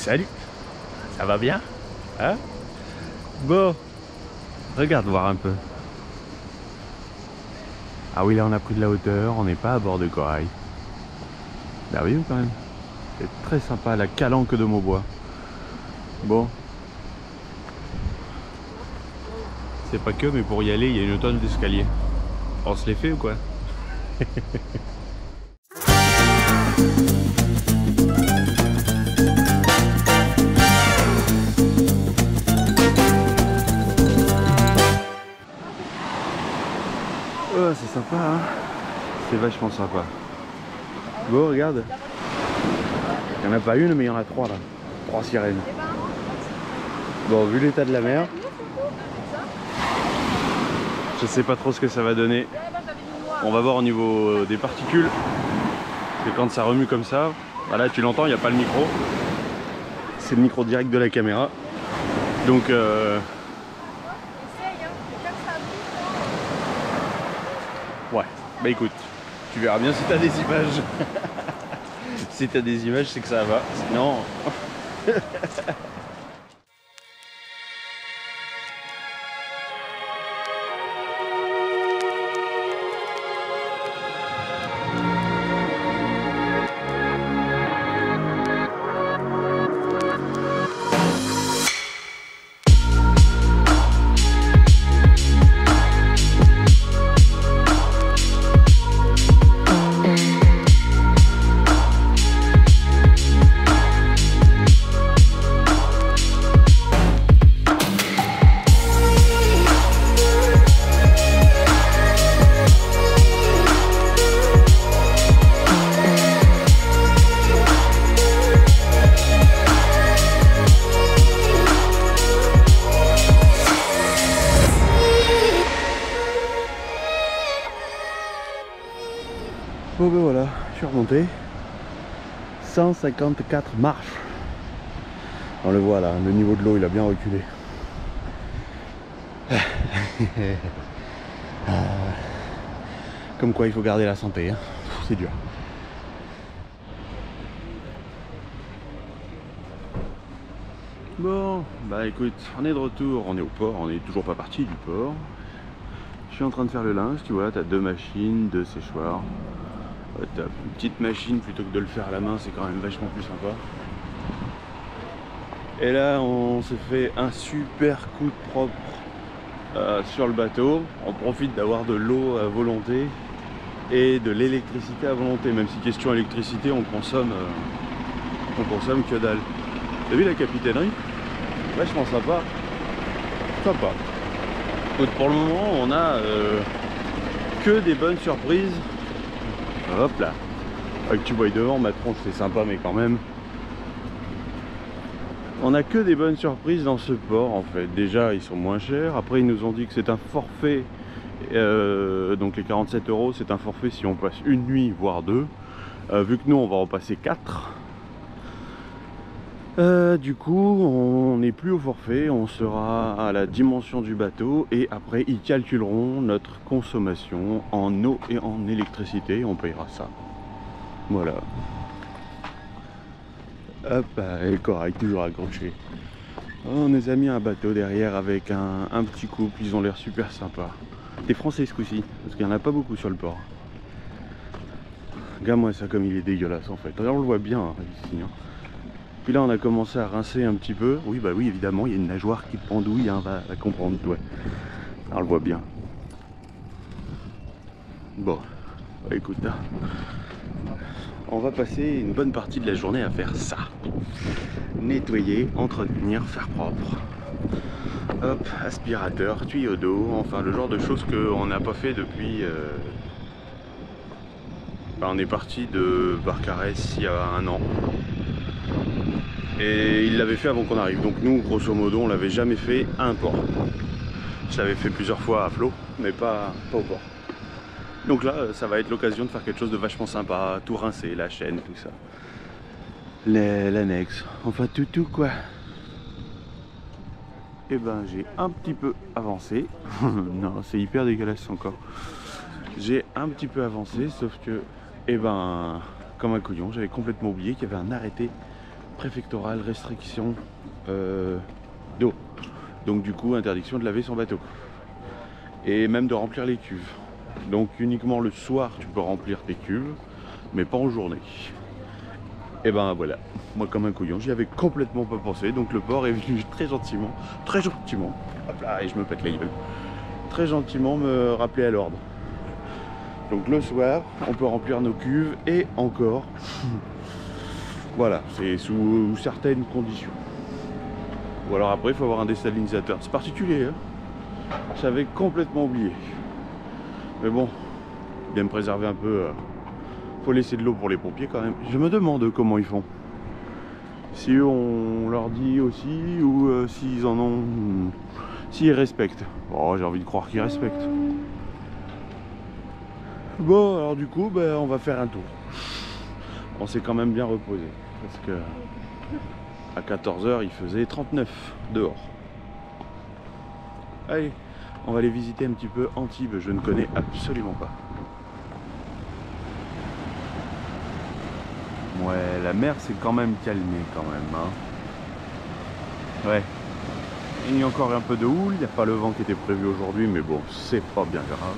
Salut. Ça va bien? Hein? Bon, regarde voir un peu. Ah oui, là on a pris de la hauteur, on n'est pas à bord de corail. Bah oui, quand même. C'est très sympa, la calanque de Maubois. Bon. C'est pas que, mais pour y aller, il y a une tonne d'escaliers. On se les fait ou quoi? Oh, c'est sympa, hein? C'est vachement sympa. Bon, regarde. Il n'y en a pas une, mais il y en a trois là. 3 sirènes. Bon, vu l'état de la mer, je sais pas trop ce que ça va donner. On va voir au niveau des particules. Et quand ça remue comme ça, voilà, tu l'entends, il n'y a pas le micro. C'est le micro direct de la caméra. Donc ouais, bah écoute, tu verras bien si t'as des images. Si t'as des images, c'est que ça va. Sinon. Bon ben voilà, je suis remonté. 154 marches. On le voit là, le niveau de l'eau il a bien reculé. Comme quoi il faut garder la santé, hein. C'est dur. Bon, bah écoute, on est de retour, on est au port, on est toujours pas parti du port. Je suis en train de faire le linge, tu vois, t'as 2 machines, 2 séchoirs. T'as une petite machine plutôt que de le faire à la main, c'est quand même vachement plus sympa. Et là on se fait un super coup de propre sur le bateau. On profite d'avoir de l'eau à volonté et de l'électricité à volonté. Même si question électricité on consomme que dalle. T'as vu la capitainerie? Vachement sympa. Sympa. Donc pour le moment on a que des bonnes surprises. Hop là. Avec tu vois devant ma tronche c'est sympa mais quand même. On a que des bonnes surprises dans ce port en fait. Déjà ils sont moins chers. Après ils nous ont dit que c'est un forfait. Donc les 47 € c'est un forfait si on passe une nuit voire 2. Vu que nous on va en passer 4. Du coup on n'est plus au forfait, on sera à la dimension du bateau et après ils calculeront notre consommation en eau et en électricité, on payera ça. Voilà. Hop, et le corail toujours accroché. On nous a mis un bateau derrière avec un petit couple, ils ont l'air super sympas. Des Français ce coup-ci, parce qu'il n'y en a pas beaucoup sur le port. Regarde-moi ça comme il est dégueulasse en fait. Là on le voit bien hein, ici. Hein. Puis là on a commencé à rincer un petit peu. Oui bah oui évidemment il y a une nageoire qui pendouille, hein, va comprendre, ouais. On le voit bien. Bon, bah, écoute, hein. On va passer une bonne partie de la journée à faire ça. Nettoyer, entretenir, faire propre. Hop, aspirateur, tuyau d'eau, enfin le genre de choses qu'on n'a pas fait depuis... Bah, on est parti de Barcarès il y a 1 an. Et il l'avait fait avant qu'on arrive. Donc nous, grosso modo, on l'avait jamais fait à un port. Je l'avais fait plusieurs fois à flot, mais pas au port. Donc là, ça va être l'occasion de faire quelque chose de vachement sympa. Tout rincer, la chaîne, tout ça. L'annexe, enfin tout quoi. Et ben j'ai un petit peu avancé. Non, c'est hyper dégueulasse encore. J'ai un petit peu avancé, sauf que, et ben, comme un couillon, j'avais complètement oublié qu'il y avait un arrêté préfectorale restriction d'eau. Donc du coup, interdiction de laver son bateau. Et même de remplir les cuves. Donc uniquement le soir, tu peux remplir tes cuves, mais pas en journée. Et ben voilà, moi comme un couillon, j'y avais complètement pas pensé. Donc le port est venu très gentiment, hop là, et je me pète la gueule, très gentiment me rappeler à l'ordre. Donc le soir, on peut remplir nos cuves et encore. Voilà, c'est sous certaines conditions. Ou alors après, il faut avoir un désalinisateur. C'est particulier, hein. J'avais complètement oublié. Mais bon, bien me préserver un peu. Faut laisser de l'eau pour les pompiers quand même. Je me demande comment ils font. Si on leur dit aussi ou s'ils en ont... S'ils respectent. Bon, j'ai envie de croire qu'ils respectent. Bon, alors du coup, ben, on va faire un tour. On s'est quand même bien reposé. Parce que à 14 h, il faisait 39 dehors. Allez, on va aller visiter un petit peu Antibes. Je ne connais absolument pas. Ouais, la mer s'est quand même calmée quand même. Hein. Ouais. Il y a encore un peu de houle. Il n'y a pas le vent qui était prévu aujourd'hui, mais bon, c'est pas bien grave.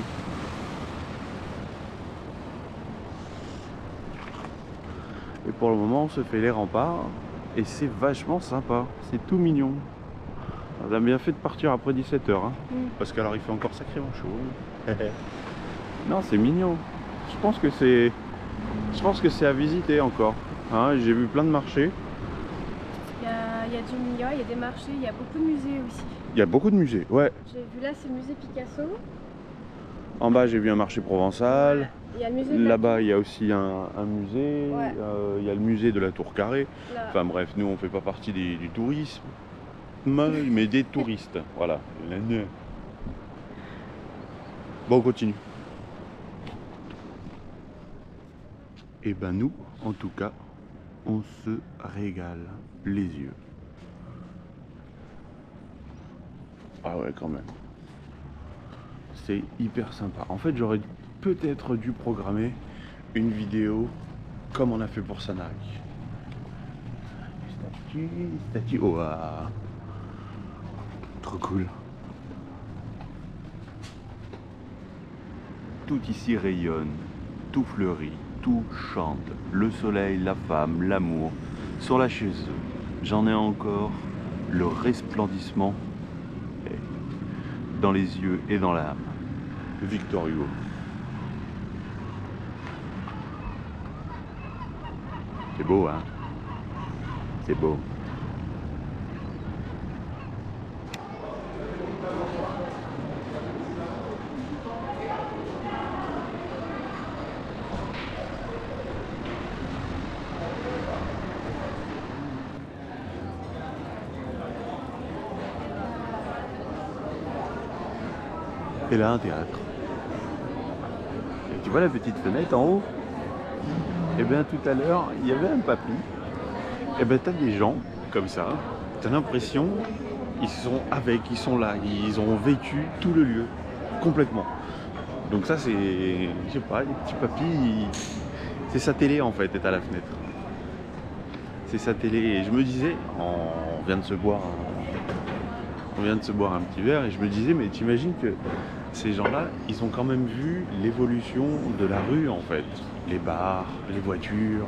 Et pour le moment, on se fait les remparts et c'est vachement sympa. C'est tout mignon. On a bien fait de partir après 17 h. Hein, parce qu'alors il fait encore sacrément chaud. Non, c'est mignon. Je pense que c'est à visiter encore. Hein, j'ai vu plein de marchés. Il y a des marchés, il y a beaucoup de musées aussi. Il y a beaucoup de musées, ouais. J'ai vu là, c'est le musée Picasso. En bas, j'ai vu un marché provençal. Ouais. Là-bas, il y a aussi un musée. Ouais. Il y a le musée de la Tour Carrée. Là. Enfin bref, nous, on fait pas partie du tourisme, mais des touristes. Voilà. Bon, on continue. Et ben nous, en tout cas, on se régale les yeux. Ah ouais, quand même. C'est hyper sympa. En fait, j'aurais peut-être dû programmer une vidéo comme on a fait pour Sanary. Statue. Oh, ah. Trop cool. Tout ici rayonne, tout fleurit, tout chante. Le soleil, la femme, l'amour sont là chez eux. J'en ai encore le resplendissement dans les yeux et dans l'âme. Victor Hugo. C'est beau, hein? C'est beau. Et là, un théâtre. Et tu vois la petite fenêtre en haut? Et bien tout à l'heure, il y avait un papy. Et bien t'as des gens comme ça, t'as l'impression ils sont là, ils ont vécu tout le lieu, complètement. Donc ça c'est, je sais pas, les petits papys, c'est sa télé en fait, est à la fenêtre. C'est sa télé, et je me disais, on vient de se boire un petit verre, et je me disais, mais t'imagines que ces gens-là, ils ont quand même vu l'évolution de la rue en fait. Les bars, les voitures.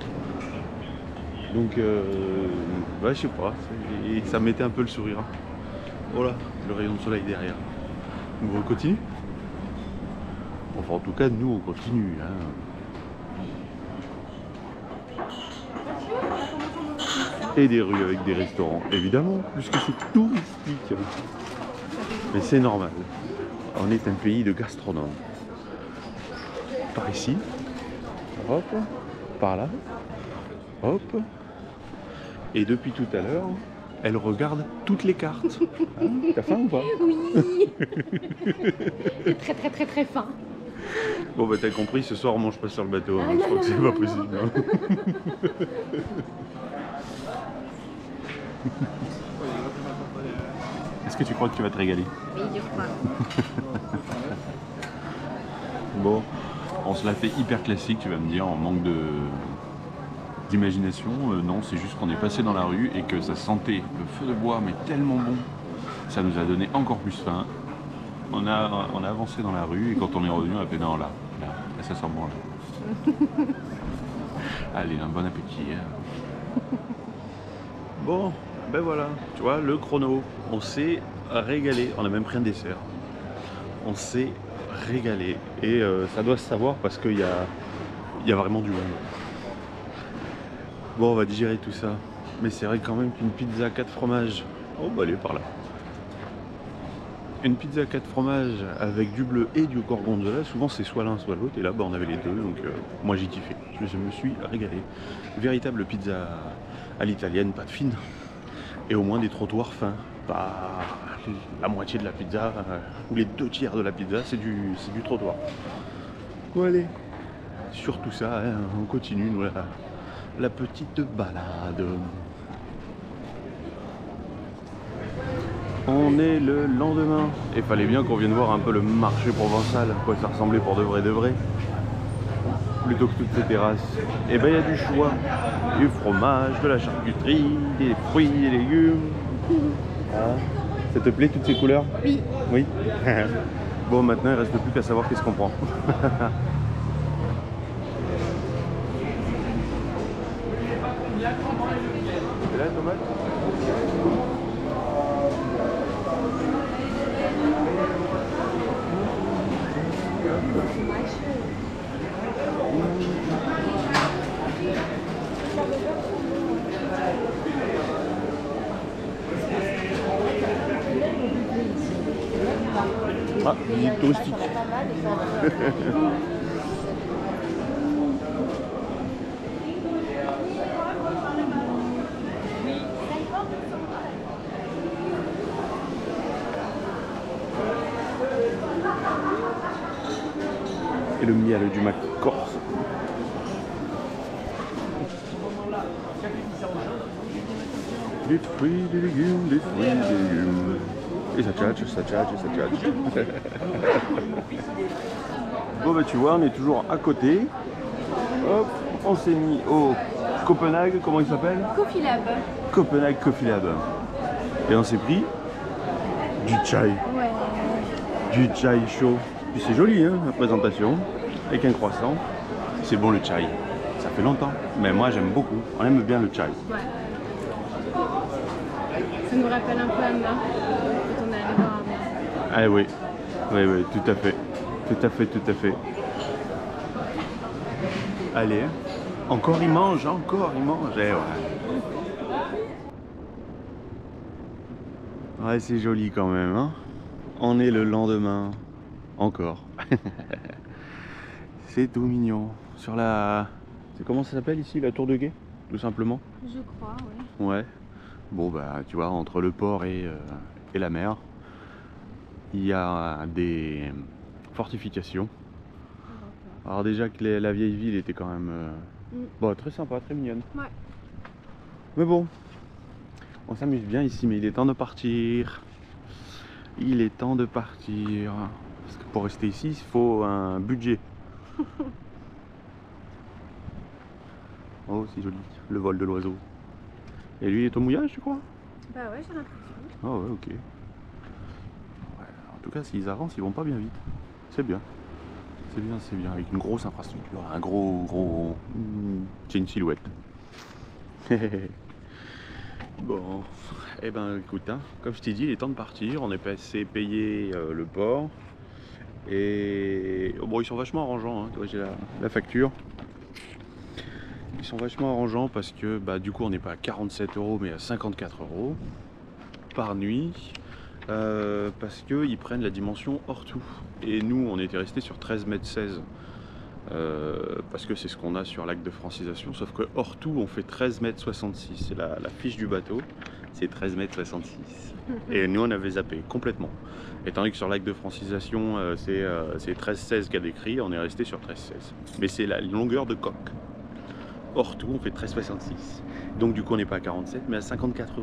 Donc, ouais, je sais pas, ça mettait un peu le sourire. Oh là, le rayon de soleil derrière. Donc on continue. Enfin, en tout cas, nous, on continue. Hein. Et des rues avec des restaurants, évidemment, puisque c'est touristique. Mais c'est normal. On est un pays de gastronomes. Par ici, hop, par là, hop. Et depuis tout à l'heure, elle regarde toutes les cartes. Hein, t'as faim ou pas? Oui. C'est très très très très fin. Bon bah t'as compris, ce soir on mange pas sur le bateau. Hein. Ah, Je crois que c'est pas possible. Hein. Est-ce que tu crois que tu vas te régaler? Oui, je crois. Bon, on se l'a fait hyper classique, tu vas me dire, en manque de... d'imagination. Non, c'est juste qu'on est passé dans la rue et que ça sentait le feu de bois, mais tellement bon. Ça nous a donné encore plus faim. On a avancé dans la rue et quand on est revenu, on a fait non, là, ça sent bon là. Allez, un bon appétit. Hein. Bon, ben voilà, tu vois, le chrono, on s'est régalé. On a même pris un dessert. On s'est régalé et ça doit se savoir parce qu'il y a vraiment du monde. Bon, on va digérer tout ça. Mais c'est vrai quand même qu'une pizza 4 fromages. Oh, bah allez, par là. Une pizza 4 fromages avec du bleu et du gorgonzola, souvent c'est soit l'un soit l'autre, et là bah, on avait les deux, donc moi j'ai kiffé, je me suis régalé. Véritable pizza à l'italienne, pas de fine, et au moins des trottoirs fins, pas la moitié de la pizza, ou les 2/3 de la pizza, c'est du trottoir. Bon allez, sur tout ça, hein, on continue nous, la petite balade. On est le lendemain et fallait bien qu'on vienne voir un peu le marché provençal, à quoi ça ressemblait pour de vrai, plutôt que toutes ces terrasses. Et ben il y a du choix, du fromage, de la charcuterie, des fruits, des légumes. Ah, ça te plaît toutes ces couleurs? Oui. Oui. Bon, maintenant il reste plus qu'à savoir qu'est-ce qu'on prend. C'est là, tomate? Ah, visite touristique. Et le miel du Mac Corse. Des fruits, des légumes, des fruits, des légumes. Et ça tchatche, ça tchatche, ça tchatche. Bon bah tu vois, on est toujours à côté. Hop, on s'est mis au Copenhague, comment il s'appelle? Coffee Lab. Copenhague Coffee Lab. Et on s'est pris du chai. Ouais. Du chai chaud. Puis c'est joli hein, la présentation. Avec un croissant. C'est bon le chai. Ça fait longtemps. Mais moi j'aime beaucoup. On aime bien le chai. Ouais. Ça nous rappelle un peu Anna quand on est allé voir Anna. Ah oui. Oui, oui, tout à fait. Tout à fait, tout à fait. Allez. Encore il mange, encore il mange. Eh, ouais. Ouais, c'est joli quand même. Hein. On est le lendemain. Encore. C'est tout mignon. Sur la... C'est comment ça s'appelle ici? La Tour de Guet? Tout simplement? Je crois, oui. Ouais. Bon bah tu vois, entre le port et la mer, il y a des fortifications. Alors déjà que la vieille ville était quand même bon, très sympa, très mignonne. Ouais. Mais bon, on s'amuse bien ici, mais il est temps de partir. Il est temps de partir. Parce que pour rester ici, il faut un budget. Oh, c'est joli, le vol de l'oiseau. Et lui, il est au mouillage, tu crois? Bah ouais, j'ai l'impression. Ah ouais, ok. Ouais, en tout cas, s'ils avancent, ils vont pas bien vite. C'est bien. C'est bien, c'est bien. Avec une grosse infrastructure, un gros... C'est une silhouette. Bon, eh ben écoute, hein, comme je t'ai dit, il est temps de partir. On est passé payer le port. Et oh, bon, ils sont vachement arrangeants, hein. Tu vois, j'ai la facture. Ils sont vachement arrangeants parce que bah, du coup on n'est pas à 47 € mais à 54 € par nuit parce qu'ils prennent la dimension hors tout. Et nous on était resté sur 13,16 m parce que c'est ce qu'on a sur l'acte de francisation, sauf que hors tout on fait 13,66 m. C'est la fiche du bateau, c'est 13,66 m. Et nous on avait zappé complètement. Étant donné que sur l'acte de francisation c'est 13,16 qu'il y a décrit, on est resté sur 13,16. Mais c'est la longueur de coque. Hors tout, on fait 13,66. Donc du coup, on n'est pas à 47, mais à 54 €.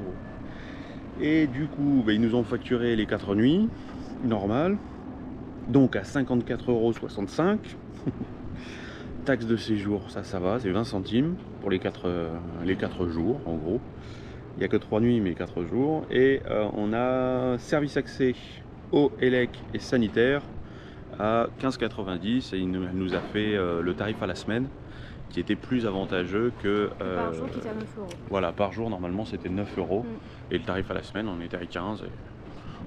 Et du coup, bah, ils nous ont facturé les 4 nuits, normal. Donc à 54,65 €, taxe de séjour, ça va, c'est 20 centimes pour les 4 jours en gros. Il n'y a que 3 nuits mais 4 jours. Et on a service accès eau, élec et sanitaire à 15,90 et il nous a fait le tarif à la semaine qui était plus avantageux que... Par jour qui était à 9 €. Voilà, par jour normalement c'était 9 € et le tarif à la semaine on était à 15 et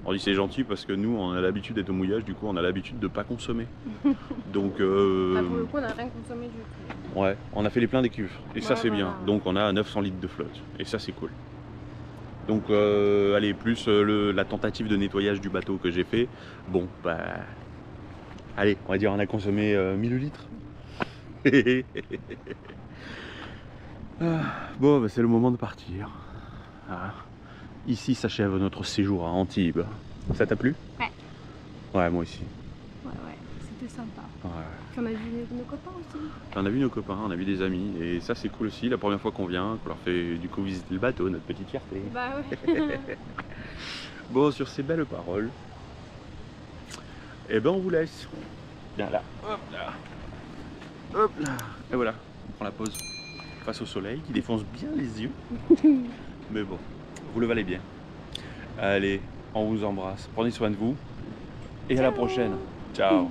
on dit c'est gentil parce que nous on a l'habitude d'être au mouillage, du coup on a l'habitude de pas consommer. Donc Pour le coup on n'a rien consommé du tout. ouais, on a fait les pleins des cuves et ça Ouais, c'est voilà. bien. Donc on a 900 litres de flotte et ça c'est cool. Donc allez, plus la tentative de nettoyage du bateau que j'ai fait, bon bah allez, on va dire on a consommé 1000 litres. Bon bah, c'est le moment de partir. Ah. Ici s'achève notre séjour à Antibes. Ça t'a plu? Ouais. Ouais, moi aussi. Ouais, c'était sympa. Ouais. Puis on a vu nos copains aussi. On a vu nos copains, on a vu des amis et ça c'est cool aussi, la première fois qu'on vient, qu'on leur fait du coup visiter le bateau, notre petite fierté. Bah ouais. Bon, sur ces belles paroles, et ben on vous laisse. Bien là, hop là, hop là. Et voilà, on prend la pause face au soleil qui défonce bien les yeux. Mais bon, vous le valez bien. Allez, on vous embrasse, prenez soin de vous et à la prochaine. Ciao.